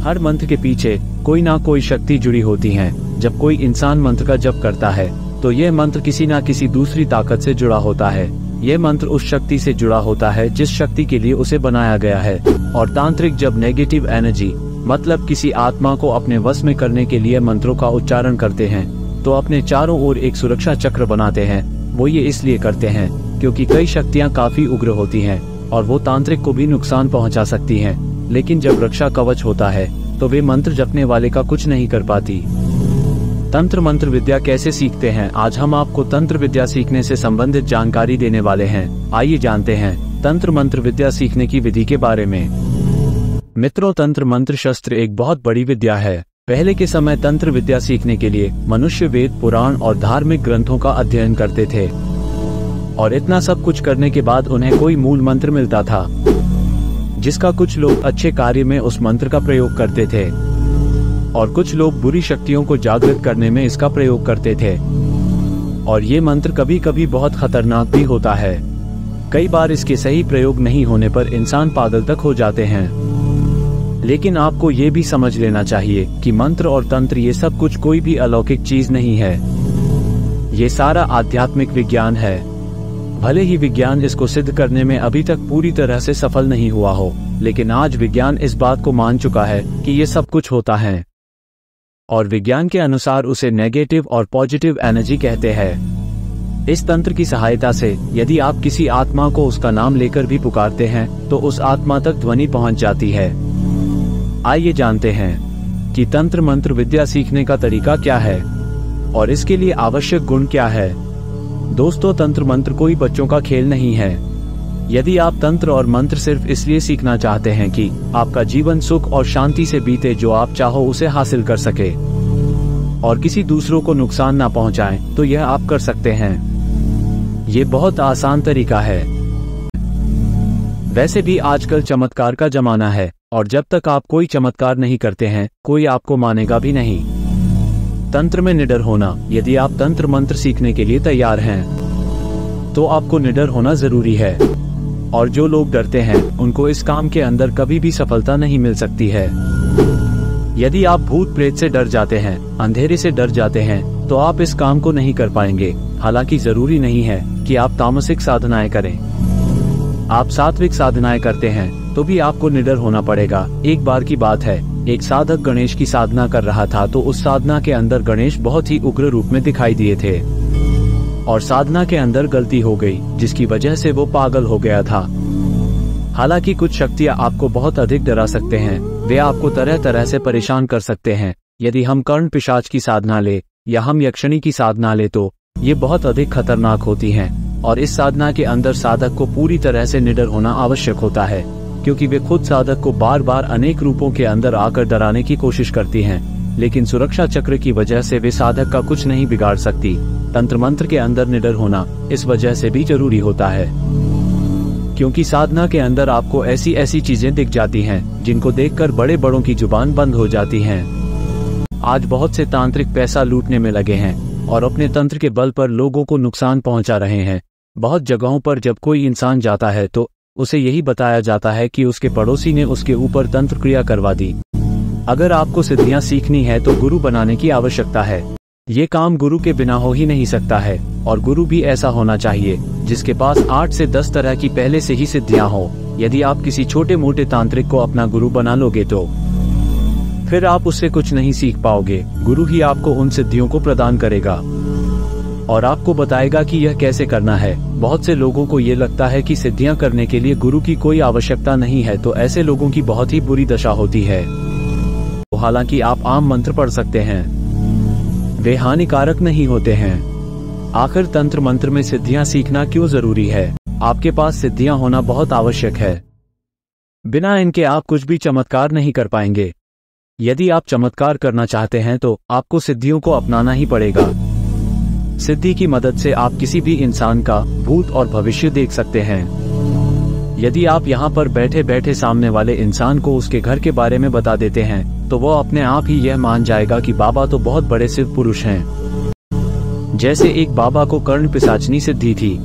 हर मंत्र के पीछे कोई ना कोई शक्ति जुड़ी होती है। जब कोई इंसान मंत्र का जप करता है तो यह मंत्र किसी ना किसी दूसरी ताकत से जुड़ा होता है। यह मंत्र उस शक्ति से जुड़ा होता है जिस शक्ति के लिए उसे बनाया गया है। और तांत्रिक जब नेगेटिव एनर्जी मतलब किसी आत्मा को अपने वश में करने के लिए मंत्रों का उच्चारण करते हैं तो अपने चारों ओर एक सुरक्षा चक्र बनाते हैं। वो ये इसलिए करते हैं क्योंकि कई शक्तियां काफी उग्र होती हैं और वो तांत्रिक को भी नुकसान पहुंचा सकती हैं। लेकिन जब रक्षा कवच होता है तो वे मंत्र जपने वाले का कुछ नहीं कर पाती। तंत्र मंत्र विद्या कैसे सीखते हैं? आज हम आपको तंत्र विद्या सीखने से संबंधित जानकारी देने वाले हैं। आइए जानते हैं तंत्र मंत्र विद्या सीखने की विधि के बारे में। मित्रों, तंत्र मंत्र शस्त्र एक बहुत बड़ी विद्या है। पहले के समय तंत्र विद्या सीखने के लिए मनुष्य वेद, पुराण और धार्मिक ग्रंथों का अध्ययन करते थे और इतना सब कुछ करने के बाद उन्हें कोई मूल मंत्र मिलता था जिसका कुछ लोग अच्छे कार्य में उस मंत्र का प्रयोग करते थे और कुछ लोग बुरी शक्तियों को जागृत करने में इसका प्रयोग करते थे। और ये मंत्र कभी कभी बहुत खतरनाक भी होता है। कई बार इसके सही प्रयोग नहीं होने पर इंसान पागल तक हो जाते हैं। लेकिन आपको ये भी समझ लेना चाहिए कि मंत्र और तंत्र ये सब कुछ कोई भी अलौकिक चीज नहीं है। ये सारा आध्यात्मिक विज्ञान है। भले ही विज्ञान इसको सिद्ध करने में अभी तक पूरी तरह से सफल नहीं हुआ हो, लेकिन आज विज्ञान इस बात को मान चुका है कि ये सब कुछ होता है और विज्ञान के अनुसार उसे नेगेटिव और पॉजिटिव एनर्जी कहते हैं। इस तंत्र की सहायता से यदि आप किसी आत्मा को उसका नाम लेकर भी पुकारते हैं तो उस आत्मा तक ध्वनि पहुंच जाती है। आइए जानते हैं कि तंत्र मंत्र विद्या सीखने का तरीका क्या है और इसके लिए आवश्यक गुण क्या है। दोस्तों, तंत्र मंत्र कोई बच्चों का खेल नहीं है। यदि आप तंत्र और मंत्र सिर्फ इसलिए सीखना चाहते हैं कि आपका जीवन सुख और शांति से बीते, जो आप चाहो उसे हासिल कर सके और किसी दूसरों को नुकसान ना पहुंचाएं, तो यह आप कर सकते हैं। ये बहुत आसान तरीका है। वैसे भी आजकल चमत्कार का जमाना है और जब तक आप कोई चमत्कार नहीं करते हैं कोई आपको मानेगा भी नहीं। तंत्र में निडर होना। यदि आप तंत्र मंत्र सीखने के लिए तैयार हैं तो आपको निडर होना जरूरी है। और जो लोग डरते हैं उनको इस काम के अंदर कभी भी सफलता नहीं मिल सकती है। यदि आप भूत प्रेत से डर जाते हैं, अंधेरे से डर जाते हैं तो आप इस काम को नहीं कर पाएंगे। हालांकि जरूरी नहीं है कि आप तामसिक साधनाएं करें। आप सात्विक साधनाएं करते हैं तो भी आपको निडर होना पड़ेगा। एक बार की बात है, एक साधक गणेश की साधना कर रहा था तो उस साधना के अंदर गणेश बहुत ही उग्र रूप में दिखाई दिए थे और साधना के अंदर गलती हो गई जिसकी वजह से वो पागल हो गया था। हालांकि कुछ शक्तियां आपको बहुत अधिक डरा सकते हैं। वे आपको तरह तरह से परेशान कर सकते हैं। यदि हम कर्ण पिशाच की साधना ले या हम यक्षिणी की साधना ले तो ये बहुत अधिक खतरनाक होती हैं और इस साधना के अंदर साधक को पूरी तरह से निडर होना आवश्यक होता है, क्योंकि वे खुद साधक को बार बार अनेक रूपों के अंदर आकर डराने की कोशिश करती हैं, लेकिन सुरक्षा चक्र की वजह से वे साधक का कुछ नहीं बिगाड़ सकती। तंत्र मंत्र के अंदर निडर होना इस वजह से भी जरूरी होता है क्योंकि साधना के अंदर आपको ऐसी ऐसी चीजें दिख जाती हैं जिनको देखकर बड़े बड़ों की जुबान बंद हो जाती हैं। आज बहुत से तांत्रिक पैसा लूटने में लगे हैं और अपने तंत्र के बल पर लोगों को नुकसान पहुंचा रहे हैं। बहुत जगहों पर जब कोई इंसान जाता है तो उसे यही बताया जाता है कि उसके पड़ोसी ने उसके ऊपर तंत्र क्रिया करवा दी। अगर आपको सिद्धियां सीखनी है तो गुरु बनाने की आवश्यकता है। ये काम गुरु के बिना हो ही नहीं सकता है और गुरु भी ऐसा होना चाहिए जिसके पास 8 से 10 तरह की पहले से ही सिद्धियां हो। यदि आप किसी छोटे मोटे तांत्रिक को अपना गुरु बना लोगे तो फिर आप उससे कुछ नहीं सीख पाओगे। गुरु ही आपको उन सिद्धियों को प्रदान करेगा और आपको बताएगा कि यह कैसे करना है। बहुत से लोगों को ये लगता है कि सिद्धियां करने के लिए गुरु की कोई आवश्यकता नहीं है, तो ऐसे लोगों की बहुत ही बुरी दशा होती है। तो हालांकि आप आम मंत्र पढ़ सकते हैं, वे हानिकारक नहीं होते हैं। आखिर तंत्र मंत्र में सिद्धियां सीखना क्यों जरूरी है? आपके पास सिद्धियां होना बहुत आवश्यक है। बिना इनके आप कुछ भी चमत्कार नहीं कर पाएंगे। यदि आप चमत्कार करना चाहते हैं तो आपको सिद्धियों को अपनाना ही पड़ेगा। सिद्धि की मदद से आप किसी भी इंसान का भूत और भविष्य देख सकते हैं। यदि आप यहाँ पर बैठे बैठे सामने वाले इंसान को उसके घर के बारे में बता देते हैं तो वो अपने आप ही यह मान जाएगा कि बाबा तो बहुत बड़े शिव पुरुष हैं। जैसे एक बाबा को कर्ण पिशाचनी सिद्धि थी।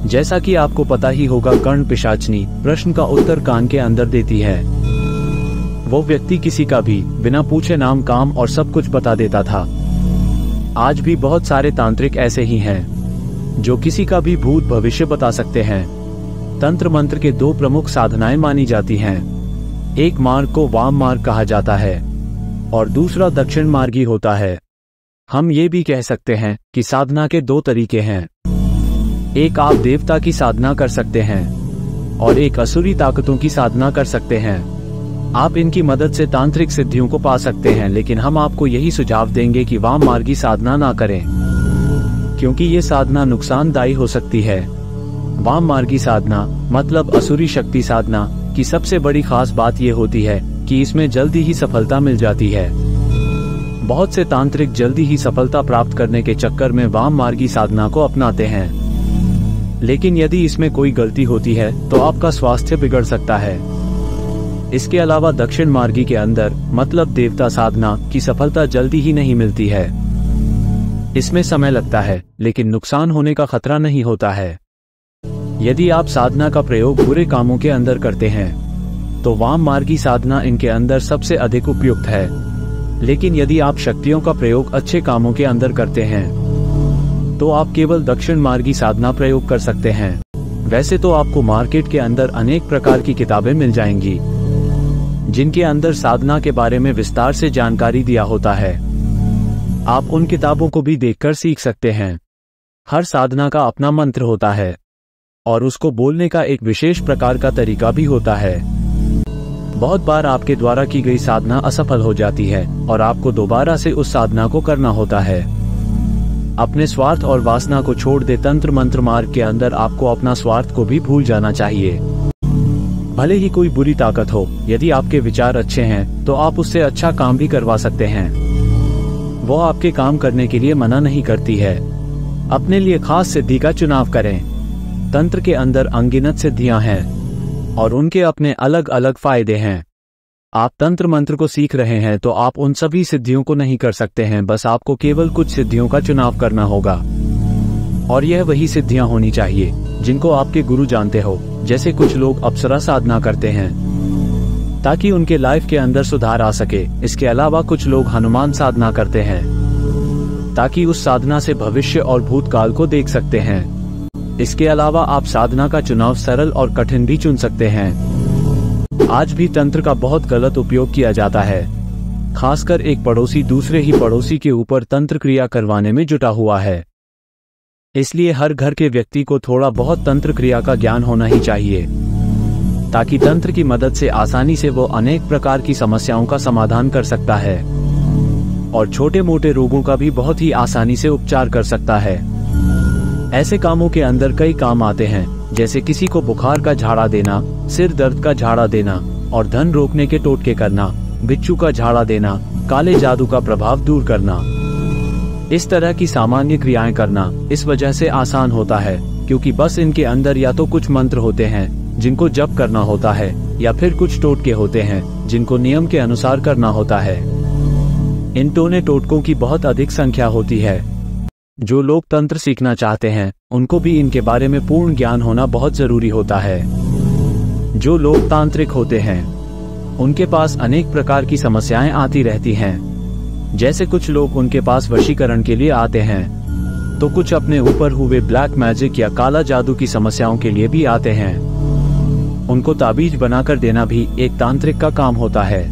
जैसा कि आपको पता ही होगा, कर्ण पिशाचनी प्रश्न का उत्तर कान के अंदर देती है। वो व्यक्ति किसी का भी बिना पूछे नाम, काम और सब कुछ बता देता था। आज भी बहुत सारे तांत्रिक ऐसे ही हैं जो किसी का भी भूत भविष्य बता सकते हैं। तंत्र मंत्र के दो प्रमुख साधनाएं मानी जाती हैं। एक मार्ग को वाम मार्ग कहा जाता है और दूसरा दक्षिण मार्गी होता है। हम ये भी कह सकते हैं कि साधना के दो तरीके हैं। एक आप देवता की साधना कर सकते हैं और एक असुरी ताकतों की साधना कर सकते हैं। आप इनकी मदद से तांत्रिक सिद्धियों को पा सकते हैं, लेकिन हम आपको यही सुझाव देंगे कि वाम मार्गी साधना ना करें, क्योंकि ये साधना नुकसानदायी हो सकती है। वाम मार्गी साधना मतलब असुरी शक्ति साधना की सबसे बड़ी खास बात यह होती है कि इसमें जल्दी ही सफलता मिल जाती है। बहुत से तांत्रिक जल्दी ही सफलता प्राप्त करने के चक्कर में वाम मार्गी साधना को अपनाते हैं, लेकिन यदि इसमें कोई गलती होती है तो आपका स्वास्थ्य बिगड़ सकता है। इसके अलावा दक्षिण मार्गी के अंदर मतलब देवता साधना की सफलता जल्दी ही नहीं मिलती है। इसमें समय लगता है, लेकिन नुकसान होने का खतरा नहीं होता है। यदि आप साधना का प्रयोग बुरे कामों के अंदर करते हैं तो वाम मार्गी साधना इनके अंदर सबसे अधिक उपयुक्त है, लेकिन यदि आप शक्तियों का प्रयोग अच्छे कामों के अंदर करते हैं तो आप केवल दक्षिण मार्गी साधना प्रयोग कर सकते हैं। वैसे तो आपको मार्केट के अंदर अनेक प्रकार की किताबें मिल जाएंगी जिनके अंदर साधना के बारे में विस्तार से जानकारी दिया होता है। आप उन किताबों को भी देखकर सीख सकते हैं। हर साधना का अपना मंत्र होता है और उसको बोलने का एक विशेष प्रकार का तरीका भी होता है। बहुत बार आपके द्वारा की गई साधना असफल हो जाती है और आपको दोबारा से उस साधना को करना होता है। अपने स्वार्थ और वासना को छोड़ दे। तंत्र मंत्र मार्ग के अंदर आपको अपना स्वार्थ को भी भूल जाना चाहिए। भले ही कोई बुरी ताकत हो, यदि आपके विचार अच्छे हैं तो आप उससे अच्छा काम भी करवा सकते हैं। वो आपके काम करने के लिए मना नहीं करती है। अपने लिए खास सिद्धि का चुनाव करें। तंत्र के अंदर अनगिनत सिद्धियां हैं और उनके अपने अलग अलग फायदे हैं। आप तंत्र मंत्र को सीख रहे हैं तो आप उन सभी सिद्धियों को नहीं कर सकते हैं, बस आपको केवल कुछ सिद्धियों का चुनाव करना होगा और यह वही सिद्धियां होनी चाहिए जिनको आपके गुरु जानते हो। जैसे कुछ लोग अप्सरा साधना करते हैं ताकि उनके लाइफ के अंदर सुधार आ सके। इसके अलावा कुछ लोग हनुमान साधना करते हैं ताकि उस साधना से भविष्य और भूतकाल को देख सकते हैं। इसके अलावा आप साधना का चुनाव सरल और कठिन भी चुन सकते हैं। आज भी तंत्र का बहुत गलत उपयोग किया जाता है, खासकर एक पड़ोसी दूसरे ही पड़ोसी के ऊपर तंत्र क्रिया करवाने में जुटा हुआ है। इसलिए हर घर के व्यक्ति को थोड़ा बहुत तंत्र क्रिया का ज्ञान होना ही चाहिए ताकि तंत्र की मदद से आसानी से वो अनेक प्रकार की समस्याओं का समाधान कर सकता है और छोटे मोटे रोगों का भी बहुत ही आसानी से उपचार कर सकता है। ऐसे कामों के अंदर कई काम आते हैं, जैसे किसी को बुखार का झाड़ा देना, सिर दर्द का झाड़ा देना और धन रोकने के टोटके करना, बिच्छू का झाड़ा देना, काले जादू का प्रभाव दूर करना। इस तरह की सामान्य क्रियाएं करना इस वजह से आसान होता है क्योंकि बस इनके अंदर या तो कुछ मंत्र होते हैं जिनको जप करना होता है या फिर कुछ टोटके होते हैं जिनको नियम के अनुसार करना होता है। इन टोने टोटकों की बहुत अधिक संख्या होती है। जो लोग तंत्र सीखना चाहते हैं उनको भी इनके बारे में पूर्ण ज्ञान होना बहुत जरूरी होता है। जो लोग तांत्रिक होते हैं उनके पास अनेक प्रकार की समस्याएं आती रहती हैं। जैसे कुछ लोग उनके पास वशीकरण के लिए आते हैं तो कुछ अपने ऊपर हुए ब्लैक मैजिक या काला जादू की समस्याओं के लिए भी आते हैं। उनको ताबीज बनाकर देना भी एक तांत्रिक का काम होता है।